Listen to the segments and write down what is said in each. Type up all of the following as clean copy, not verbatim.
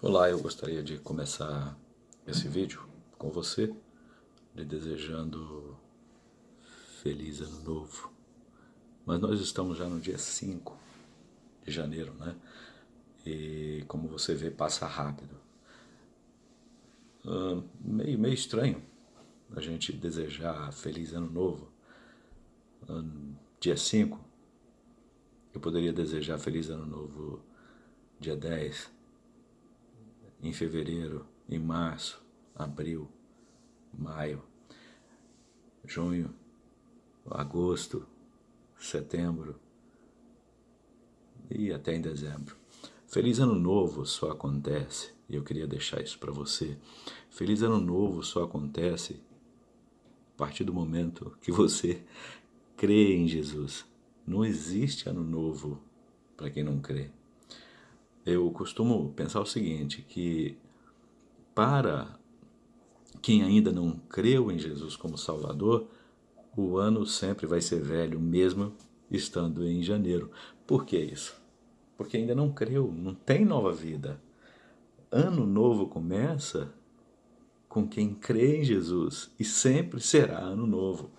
Olá, eu gostaria de começar esse vídeo com você, lhe desejando feliz ano novo. Mas nós estamos já no dia 5 de janeiro, né? E como você vê, passa rápido. Meio estranho a gente desejar feliz ano novo. Dia 5, eu poderia desejar feliz ano novo dia 10, em fevereiro, em março, abril, maio, junho, agosto, setembro e até em dezembro. Feliz Ano Novo só acontece, e eu queria deixar isso para você, Feliz Ano Novo só acontece a partir do momento que você crê em Jesus. Não existe Ano Novo para quem não crê. Eu costumo pensar o seguinte, que para quem ainda não creu em Jesus como Salvador, o ano sempre vai ser velho, mesmo estando em janeiro. Por que isso? Porque ainda não creu, não tem nova vida. Ano novo começa com quem crê em Jesus e sempre será ano novo.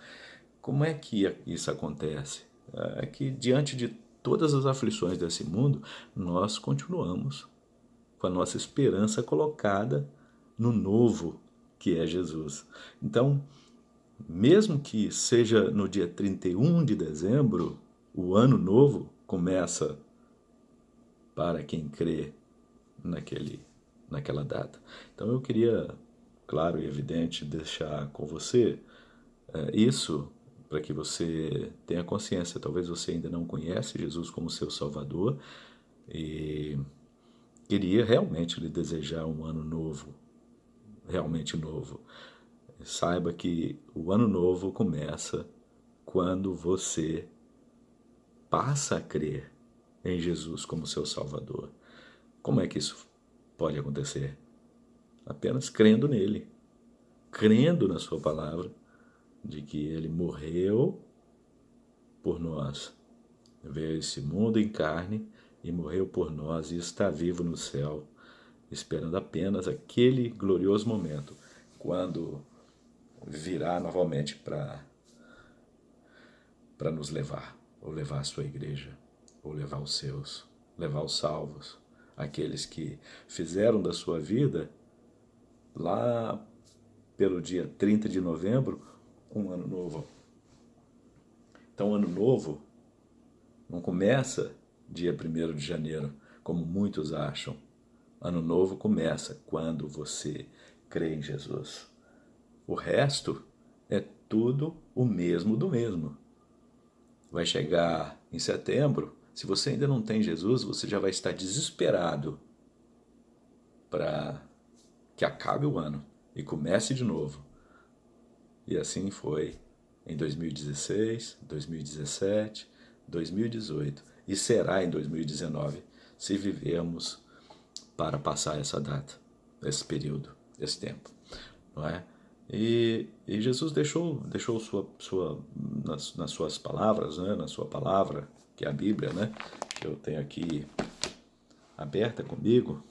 Como é que isso acontece? É que diante de todas as aflições desse mundo, nós continuamos com a nossa esperança colocada no novo que é Jesus. Então, mesmo que seja no dia 31 de dezembro, o ano novo começa para quem crê naquela data. Então eu queria, claro e evidente, deixar com você isso para que você tenha consciência. Talvez você ainda não conhece Jesus como seu Salvador e queria realmente lhe desejar um ano novo, realmente novo. Saiba que o ano novo começa quando você passa a crer em Jesus como seu Salvador. Como é que isso pode acontecer? Apenas crendo nele, crendo na sua palavra, de que ele morreu por nós, veio a esse mundo em carne e morreu por nós e está vivo no céu, esperando apenas aquele glorioso momento, quando virá novamente para nos levar, ou levar a sua igreja, ou levar os seus, levar os salvos, aqueles que fizeram da sua vida, lá pelo dia 30 de novembro, um ano novo. Então, o ano novo não começa dia 1º de janeiro, como muitos acham. Ano novo começa quando você crê em Jesus. O resto é tudo o mesmo do mesmo. Vai chegar em setembro, se você ainda não tem Jesus, você já vai estar desesperado para que acabe o ano e comece de novo. E assim foi em 2016, 2017, 2018 e será em 2019, se vivermos para passar essa data, esse período, esse tempo, não é? E Jesus deixou nas suas palavras, né, na sua palavra, que é a Bíblia, né, que eu tenho aqui aberta comigo,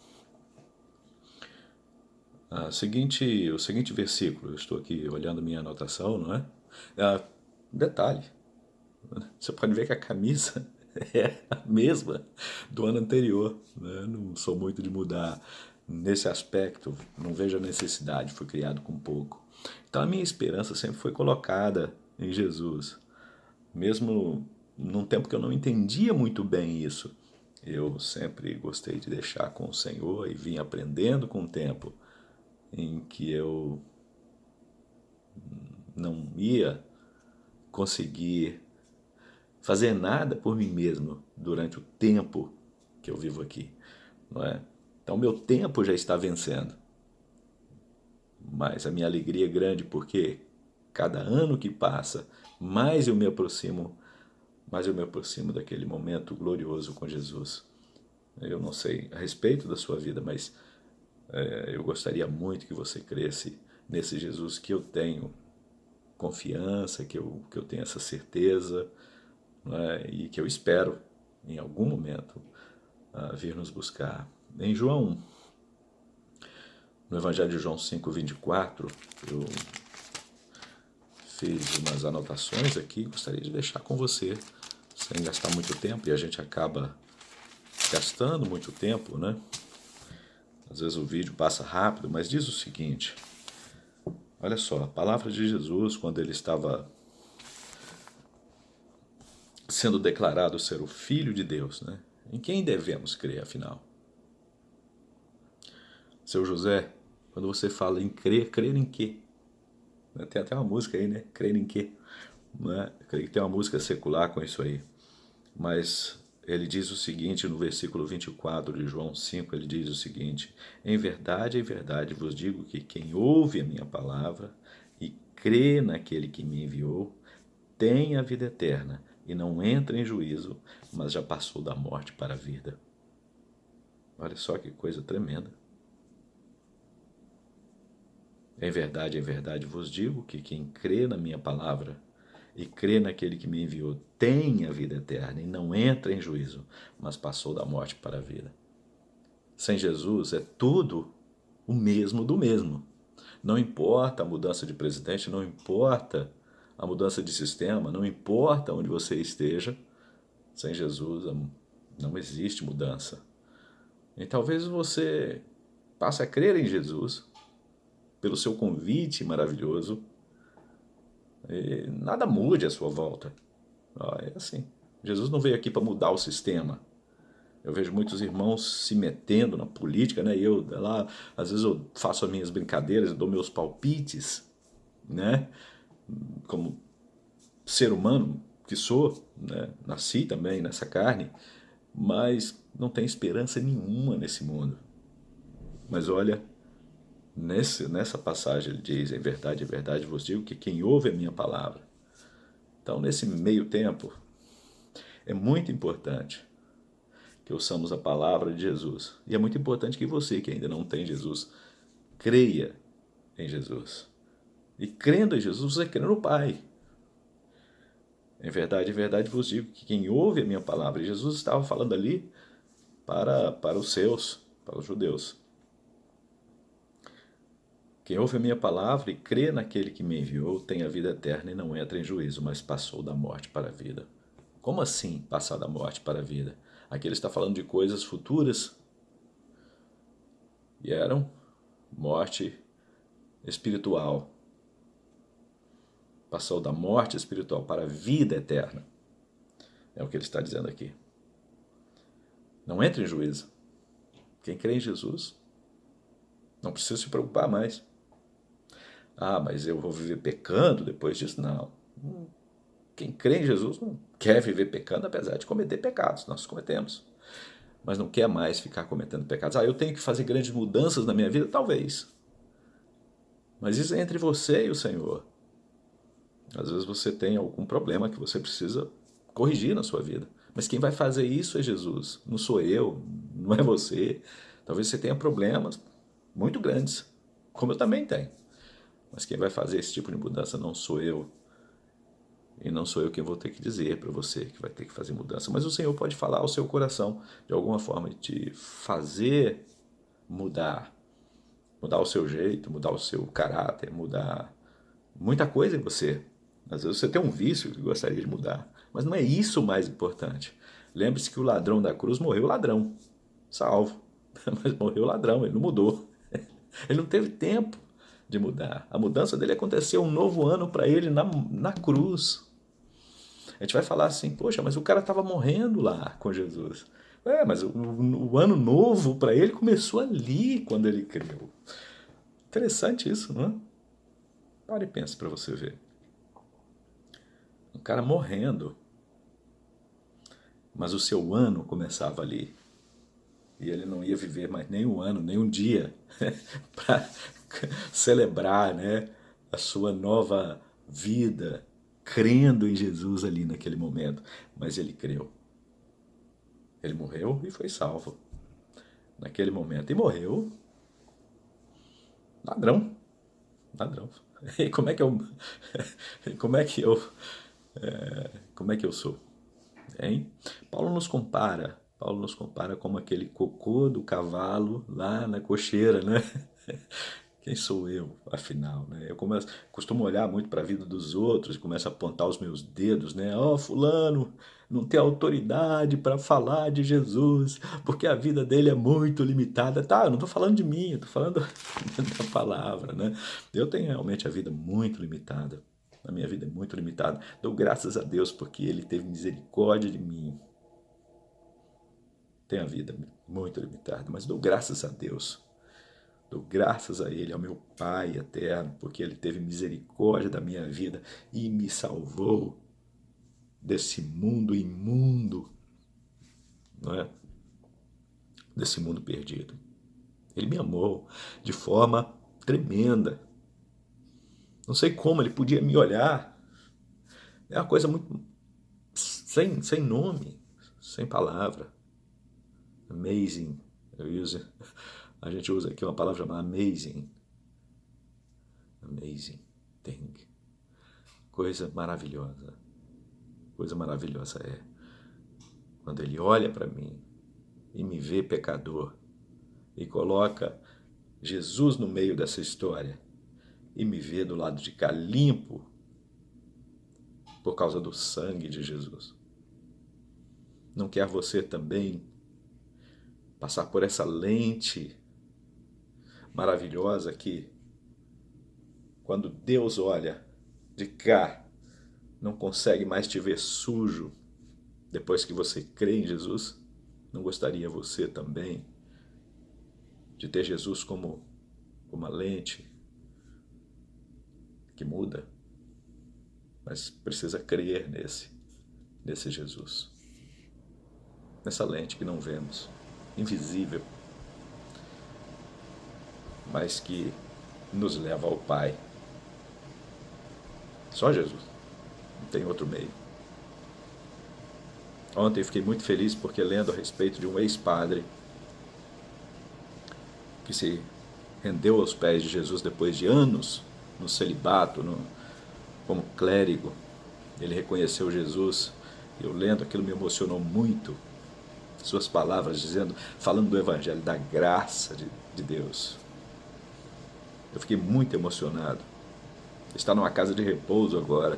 o seguinte versículo. Eu estou aqui olhando minha anotação, não é? Detalhe, você pode ver que a camisa é a mesma do ano anterior, né? Não sou muito de mudar nesse aspecto, não vejo a necessidade, fui criado com pouco. Então a minha esperança sempre foi colocada em Jesus, mesmo num tempo que eu não entendia muito bem isso. Eu sempre gostei de deixar com o Senhor e vim aprendendo com o tempo em que eu não ia conseguir fazer nada por mim mesmo durante o tempo que eu vivo aqui, não é? Então meu tempo já está vencendo, mas a minha alegria é grande porque cada ano que passa, mais eu me aproximo daquele momento glorioso com Jesus. Eu não sei a respeito da sua vida, mas eu gostaria muito que você cresce nesse Jesus que eu tenho confiança, que eu tenho essa certeza, né, e que eu espero, em algum momento, vir nos buscar. Em João No Evangelho de João 5:24, eu fiz umas anotações aqui, gostaria de deixar com você, sem gastar muito tempo, e a gente acaba gastando muito tempo, né? Às vezes o vídeo passa rápido, mas diz o seguinte, olha só, a palavra de Jesus, quando ele estava sendo declarado ser o Filho de Deus, né? Em quem devemos crer, afinal? Seu José, quando você fala em crer, crer em quê? Tem até uma música aí, né? Crer em quê? Né? Creio que tem uma música secular com isso aí. Mas ele diz o seguinte no versículo 24 de João 5, ele diz o seguinte, em verdade vos digo que quem ouve a minha palavra e crê naquele que me enviou, tem a vida eterna e não entra em juízo, mas já passou da morte para a vida. Olha só que coisa tremenda. Em verdade vos digo que quem crê na minha palavra e crê naquele que me enviou tem a vida eterna e não entra em juízo, mas passou da morte para a vida. Sem Jesus é tudo o mesmo do mesmo. Não importa a mudança de presidente, não importa a mudança de sistema, não importa onde você esteja, sem Jesus não existe mudança. E talvez você passe a crer em Jesus pelo seu convite maravilhoso, e nada mude à sua volta. É assim. Jesus não veio aqui para mudar o sistema. Eu vejo muitos irmãos se metendo na política, né? E eu lá, às vezes eu faço as minhas brincadeiras, eu dou meus palpites, né? Como ser humano que sou, né? Nasci também nessa carne, mas não tem esperança nenhuma nesse mundo. Mas olha, nessa passagem ele diz, em verdade vos digo que quem ouve a minha palavra. Então, nesse meio tempo, é muito importante que ouçamos a palavra de Jesus. E é muito importante que você, que ainda não tem Jesus, creia em Jesus. E crendo em Jesus, você crê no Pai. Em verdade vos digo que quem ouve a minha palavra, e Jesus estava falando ali para os seus, para os judeus. Quem ouve a minha palavra e crê naquele que me enviou tem a vida eterna e não entra em juízo, mas passou da morte para a vida. Como assim passar da morte para a vida? Aqui ele está falando de coisas futuras e eram morte espiritual. Passou da morte espiritual para a vida eterna. É o que ele está dizendo aqui. Não entra em juízo. Quem crê em Jesus não precisa se preocupar mais. Ah, mas eu vou viver pecando depois disso? Não. Quem crê em Jesus não quer viver pecando, apesar de cometer pecados. Nós cometemos. Mas não quer mais ficar cometendo pecados. Ah, eu tenho que fazer grandes mudanças na minha vida? Talvez. Mas isso é entre você e o Senhor. Às vezes você tem algum problema que você precisa corrigir na sua vida. Mas quem vai fazer isso é Jesus. Não sou eu, não é você. Talvez você tenha problemas muito grandes, como eu também tenho. Mas quem vai fazer esse tipo de mudança não sou eu. E não sou eu quem vou ter que dizer para você que vai ter que fazer mudança. Mas o Senhor pode falar ao seu coração de alguma forma e te fazer mudar. Mudar o seu jeito, mudar o seu caráter, mudar muita coisa em você. Às vezes você tem um vício que gostaria de mudar. Mas não é isso o mais importante. Lembre-se que o ladrão da cruz morreu ladrão. Salvo. Mas morreu ladrão, ele não mudou. Ele não teve tempo de mudar. A mudança dele aconteceu um novo ano para ele na cruz. A gente vai falar assim, poxa, mas o cara estava morrendo lá com Jesus. Mas o ano novo para ele começou ali, quando ele creu. Interessante isso, não é? Pare e pense para você ver. Um cara morrendo, mas o seu ano começava ali. E ele não ia viver mais nem um ano, nem um dia para celebrar, né, a sua nova vida, crendo em Jesus ali naquele momento. Mas ele creu. Ele morreu e foi salvo naquele momento. E morreu ladrão. Ladrão. E como é que eu... como é que eu sou? Hein? Paulo nos compara como aquele cocô do cavalo lá na cocheira, né? Quem sou eu, afinal, né? Eu costumo olhar muito para a vida dos outros e começo a apontar os meus dedos, né? Ó, fulano não tem autoridade para falar de Jesus, porque a vida dele é muito limitada. Tá, eu não estou falando de mim, eu estou falando da palavra, né? Eu tenho realmente a vida muito limitada. A minha vida é muito limitada. Dou graças a Deus porque Ele teve misericórdia de mim. Tenho a vida muito limitada, mas dou graças a Deus. Dou graças a Ele, ao meu Pai eterno, porque Ele teve misericórdia da minha vida e me salvou desse mundo imundo, não é? Desse mundo perdido. Ele me amou de forma tremenda. Não sei como Ele podia me olhar. É uma coisa muito sem nome, sem palavra. Amazing. A gente usa aqui uma palavra chamada amazing. Amazing thing. Coisa maravilhosa. Coisa maravilhosa é quando Ele olha para mim e me vê pecador e coloca Jesus no meio dessa história e me vê do lado de cá limpo por causa do sangue de Jesus. Não quer você também passar por essa lente maravilhosa que, quando Deus olha de cá, não consegue mais te ver sujo depois que você crê em Jesus? Não gostaria você também de ter Jesus como uma lente que muda? Mas precisa crer nesse Jesus. Nessa lente que não vemos, invisível, mas que nos leva ao Pai. Só Jesus, não tem outro meio. Ontem fiquei muito feliz porque lendo a respeito de um ex-padre que se rendeu aos pés de Jesus depois de anos no celibato, como clérigo. Ele reconheceu Jesus. Eu lendo aquilo me emocionou muito. Suas palavras falando do Evangelho, da graça de Deus. Eu fiquei muito emocionado. Está numa casa de repouso agora,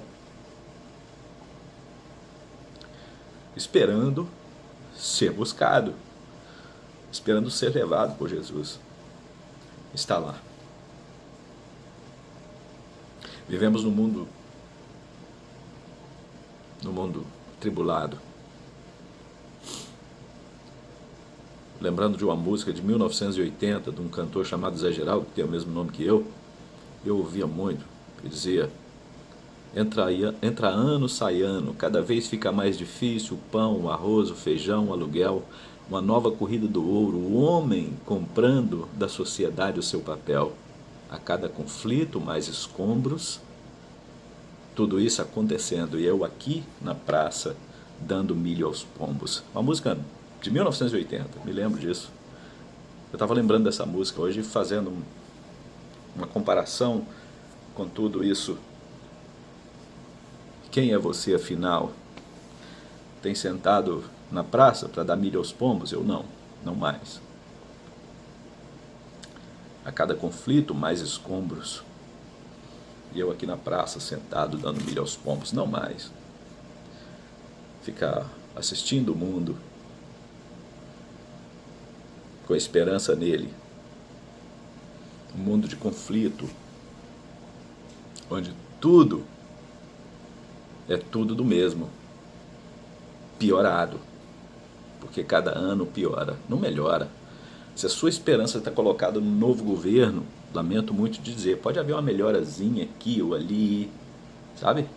esperando ser buscado, esperando ser levado por Jesus. Está lá. Vivemos num mundo tribulado. Lembrando de uma música de 1980, de um cantor chamado Zé Geraldo, que tem o mesmo nome que eu ouvia muito, ele dizia: entra ano, sai ano, cada vez fica mais difícil o pão, o arroz, o feijão, o aluguel, uma nova corrida do ouro, o homem comprando da sociedade o seu papel. A cada conflito, mais escombros, tudo isso acontecendo e eu aqui na praça dando milho aos pombos. Uma música de 1980, me lembro disso. Eu estava lembrando dessa música hoje, fazendo uma comparação com tudo isso. Quem é você, afinal? Tem sentado na praça para dar milho aos pombos? Eu não mais. A cada conflito, mais escombros. E eu aqui na praça, sentado, dando milho aos pombos? Não mais. Ficar assistindo o mundo com a esperança nele. Um mundo de conflito, onde tudo é tudo do mesmo, piorado, porque cada ano piora, não melhora. Se a sua esperança está colocada no novo governo, lamento muito dizer, pode haver uma melhorazinha aqui ou ali, sabe?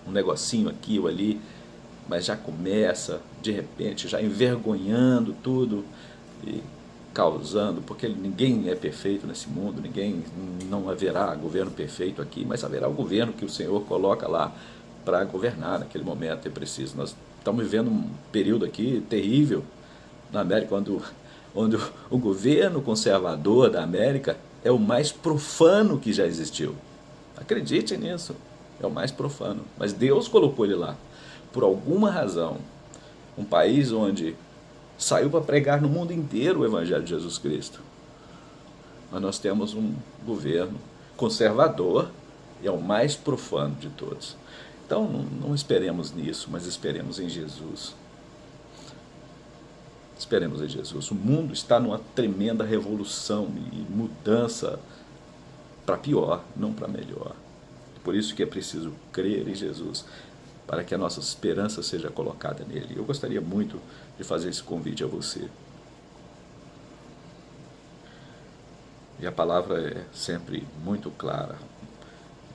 Um negocinho aqui ou ali, mas já começa, de repente, já envergonhando tudo e causando, porque ninguém é perfeito nesse mundo, não haverá governo perfeito aqui, mas haverá o governo que o Senhor coloca lá para governar naquele momento é preciso. Nós estamos vivendo um período aqui terrível na América, onde o governo conservador da América é o mais profano que já existiu. Acredite nisso, é o mais profano. Mas Deus colocou ele lá, por alguma razão. Um país onde saiu para pregar no mundo inteiro o Evangelho de Jesus Cristo. mas nós temos um governo conservador e é o mais profano de todos. Então não esperemos nisso, mas esperemos em Jesus. Esperemos em Jesus. O mundo está numa tremenda revolução e mudança para pior, não para melhor. Por isso que é preciso crer em Jesus, para que a nossa esperança seja colocada nele. Eu gostaria muito de fazer esse convite a você. E a palavra é sempre muito clara.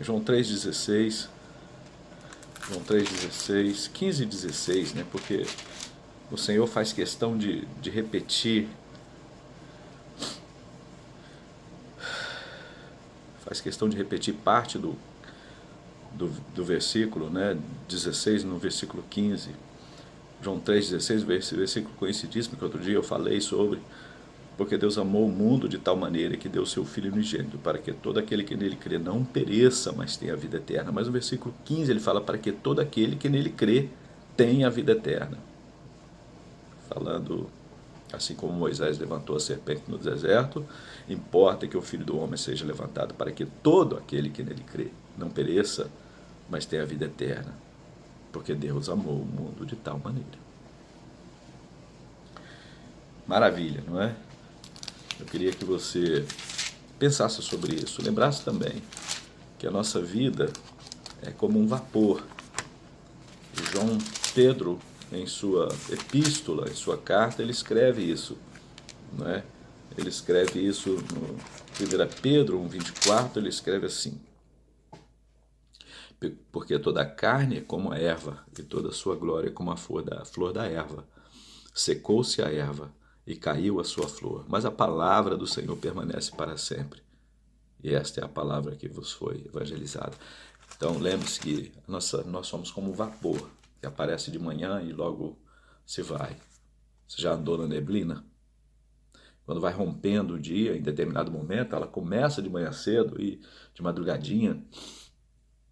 João 3,16, 15 e 16, né? Porque o Senhor faz questão de repetir, parte do versículo, né? 16 no versículo 15. João 3,16, versículo conhecidíssimo, que outro dia eu falei sobre. Porque Deus amou o mundo de tal maneira que deu seu Filho unigênito, para que todo aquele que nele crê não pereça, mas tenha a vida eterna. Mas no versículo 15 ele fala para que todo aquele que nele crê tenha a vida eterna. Falando, assim como Moisés levantou a serpente no deserto, importa que o Filho do Homem seja levantado, para que todo aquele que nele crê não pereça, mas tenha a vida eterna. Porque Deus amou o mundo de tal maneira. Maravilha, não é? Eu queria que você pensasse sobre isso, lembrasse também que a nossa vida é como um vapor. E João Pedro, em sua epístola, em sua carta, ele escreve isso, não é? Ele escreve isso no 1 Pedro 1,24, ele escreve assim: porque toda a carne é como a erva, e toda a sua glória é como a flor da erva. Secou-se a erva, e caiu a sua flor, mas a palavra do Senhor permanece para sempre. E esta é a palavra que vos foi evangelizada. Então lembre-se que nós somos como um vapor, que aparece de manhã e logo se vai. Você já andou na neblina? Quando vai rompendo o dia, em determinado momento, ela começa de manhã cedo e de madrugadinha,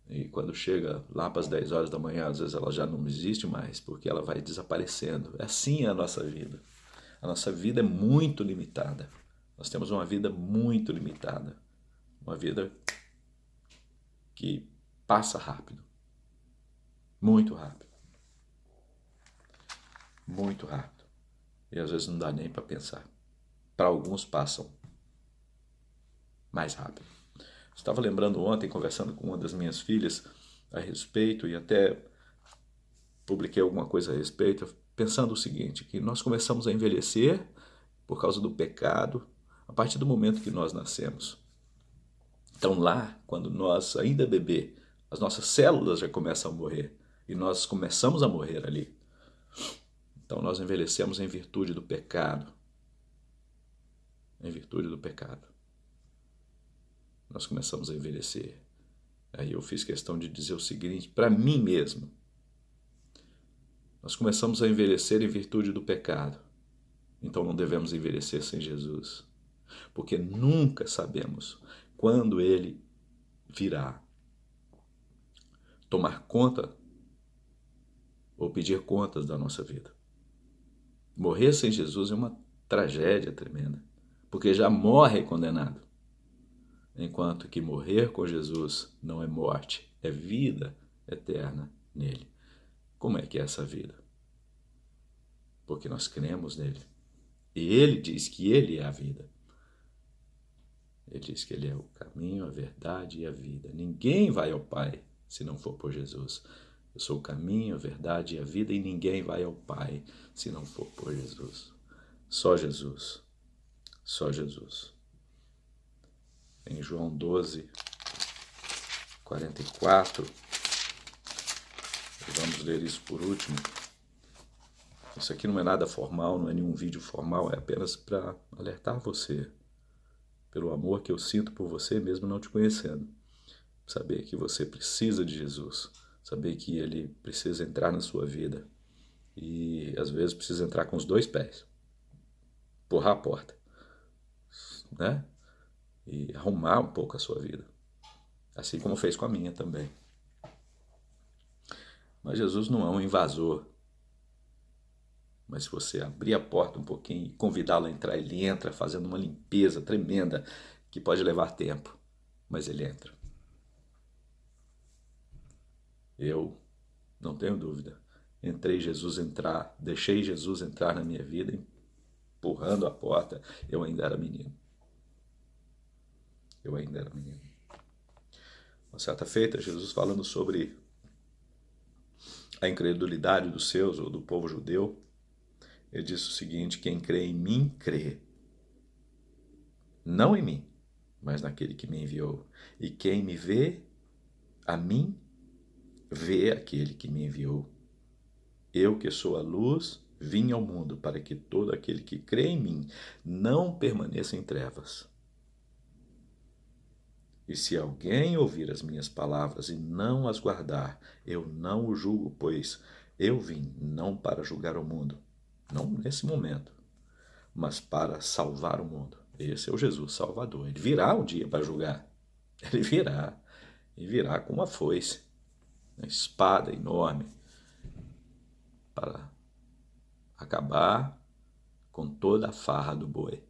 e quando chega lá para as 10 horas da manhã, às vezes ela já não existe mais, porque ela vai desaparecendo. Assim é a nossa vida. A nossa vida é muito limitada. Nós temos uma vida muito limitada. Uma vida que passa rápido. Muito rápido. Muito rápido. E às vezes não dá nem para pensar. Para alguns passam mais rápido. Estava lembrando ontem, conversando com uma das minhas filhas a respeito, e até publiquei alguma coisa a respeito, pensando o seguinte, que nós começamos a envelhecer por causa do pecado a partir do momento que nós nascemos. Então lá, quando nós ainda bebê, as nossas células já começam a morrer, e nós começamos a morrer ali. Então nós envelhecemos em virtude do pecado. Em virtude do pecado. Nós começamos a envelhecer. Aí eu fiz questão de dizer o seguinte para mim mesmo. Nós começamos a envelhecer em virtude do pecado. Então não devemos envelhecer sem Jesus. Porque nunca sabemos quando Ele virá tomar conta ou pedir contas da nossa vida. Morrer sem Jesus é uma tragédia tremenda, porque já morre condenado. Enquanto que morrer com Jesus não é morte, é vida eterna nele. Como é que é essa vida? Porque nós cremos nele. E ele diz que ele é a vida. Ele diz que ele é o caminho, a verdade e a vida. Ninguém vai ao Pai se não for por Jesus. Eu sou o caminho, a verdade e a vida, e ninguém vai ao Pai se não for por Jesus. Só Jesus. Só Jesus. Em João 12, 44, vamos ler isso por último. Isso aqui não é nada formal, não é nenhum vídeo formal, é apenas para alertar você pelo amor que eu sinto por você, mesmo não te conhecendo. Saber que você precisa de Jesus, saber que Ele precisa entrar na sua vida e às vezes precisa entrar com os dois pés, empurrar a porta, né? E arrumar um pouco a sua vida, assim como fez com a minha também. Mas Jesus não é um invasor. Mas se você abrir a porta um pouquinho e convidá-lo a entrar, ele entra fazendo uma limpeza tremenda. que pode levar tempo, mas ele entra. Eu não tenho dúvida. Deixei Jesus entrar na minha vida, empurrando a porta. Eu ainda era menino. Uma certa feita, Jesus falando sobre a incredulidade dos seus, ou do povo judeu, ele disse o seguinte: quem crê em mim, crê. Não em mim, mas naquele que me enviou. E quem me vê, a mim, vê aquele que me enviou. Eu que sou a luz, vim ao mundo para que todo aquele que crê em mim não permaneça em trevas. E se alguém ouvir as minhas palavras e não as guardar, eu não o julgo, pois eu vim não para julgar o mundo, não nesse momento, mas para salvar o mundo. Esse é o Jesus Salvador. Ele virá um dia para julgar. Ele virá. E virá com uma foice, uma espada enorme, para acabar com toda a farra do boi.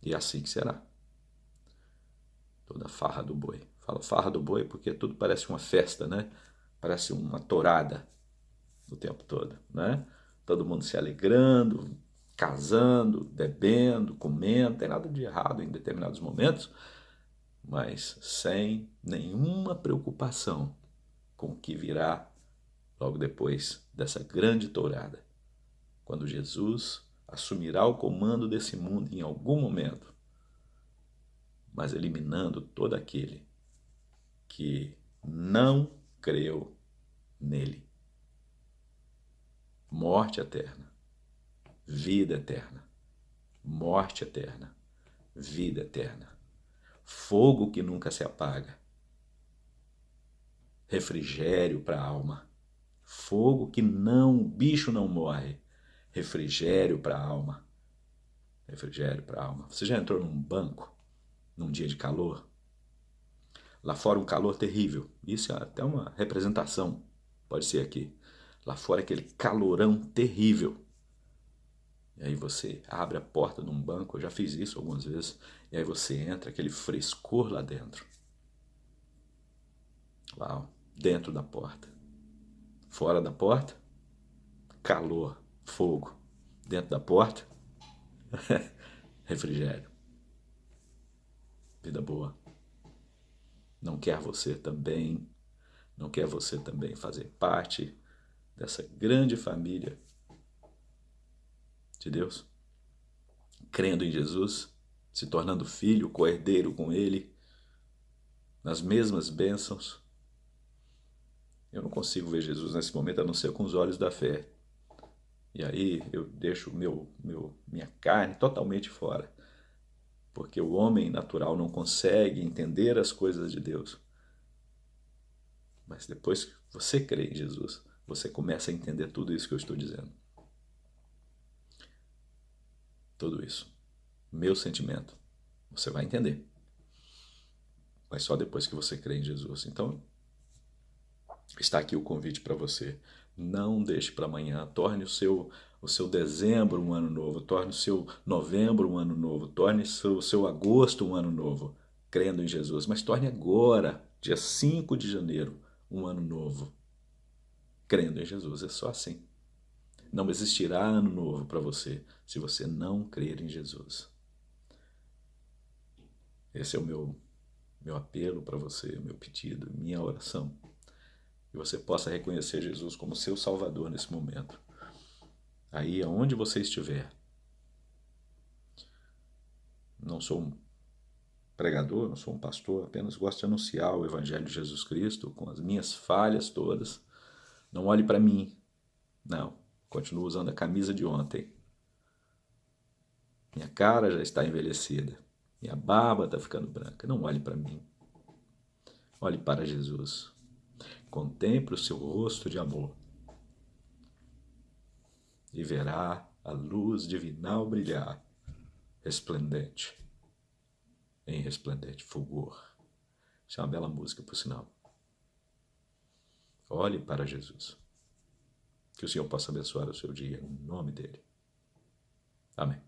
E assim que será. Toda a farra do boi. Falo farra do boi porque tudo parece uma festa, né? Parece uma tourada o tempo todo, né? Todo mundo se alegrando, casando, bebendo, comendo, não tem nada de errado em determinados momentos, mas sem nenhuma preocupação com o que virá logo depois dessa grande tourada, quando Jesus assumirá o comando desse mundo em algum momento, mas eliminando todo aquele que não creu nele. Morte eterna, vida eterna, morte eterna, vida eterna, fogo que nunca se apaga, refrigério para a alma, fogo que não, o bicho não morre, refrigério para a alma, refrigério para a alma. Você já entrou num banco num dia de calor? Lá fora um calor terrível, isso é até uma representação, pode ser aqui. Lá fora aquele calorão terrível. E aí você abre a porta de um banco, eu já fiz isso algumas vezes, e aí você entra, aquele frescor lá dentro. Uau, dentro da porta. Fora da porta, calor, fogo. Dentro da porta, refrigério. Vida boa. Não quer você também fazer parte dessa grande família de Deus? Crendo em Jesus, se tornando filho, co-herdeiro com Ele, nas mesmas bênçãos. Eu não consigo ver Jesus nesse momento a não ser com os olhos da fé. E aí eu deixo minha carne totalmente fora. Porque o homem natural não consegue entender as coisas de Deus. Mas depois que você crê em Jesus, você começa a entender tudo isso que eu estou dizendo. Tudo isso. Meu sentimento. Você vai entender. Mas só depois que você crê em Jesus. Então, está aqui o convite para você. Não deixe para amanhã. Torne o seu dezembro um ano novo. Torne o seu novembro um ano novo. Torne o seu agosto um ano novo. Crendo em Jesus. Mas torne agora, dia 5 de janeiro, um ano novo. Crendo em Jesus. É só assim. Não existirá ano novo para você se você não crer em Jesus. Esse é o meu apelo para você, meu pedido, minha oração. Que você possa reconhecer Jesus como seu Salvador nesse momento. Aí, aonde você estiver. Não sou um pregador, não sou um pastor, apenas gosto de anunciar o Evangelho de Jesus Cristo com as minhas falhas todas. Não olhe para mim. Não, continuo usando a camisa de ontem. Minha cara já está envelhecida. Minha barba está ficando branca. Não olhe para mim. Olhe para Jesus. Contemple o seu rosto de amor. E verá a luz divinal brilhar, resplendente, em resplendente fulgor. Isso é uma bela música, por sinal. Olhe para Jesus. Que o Senhor possa abençoar o seu dia, em nome dele. Amém.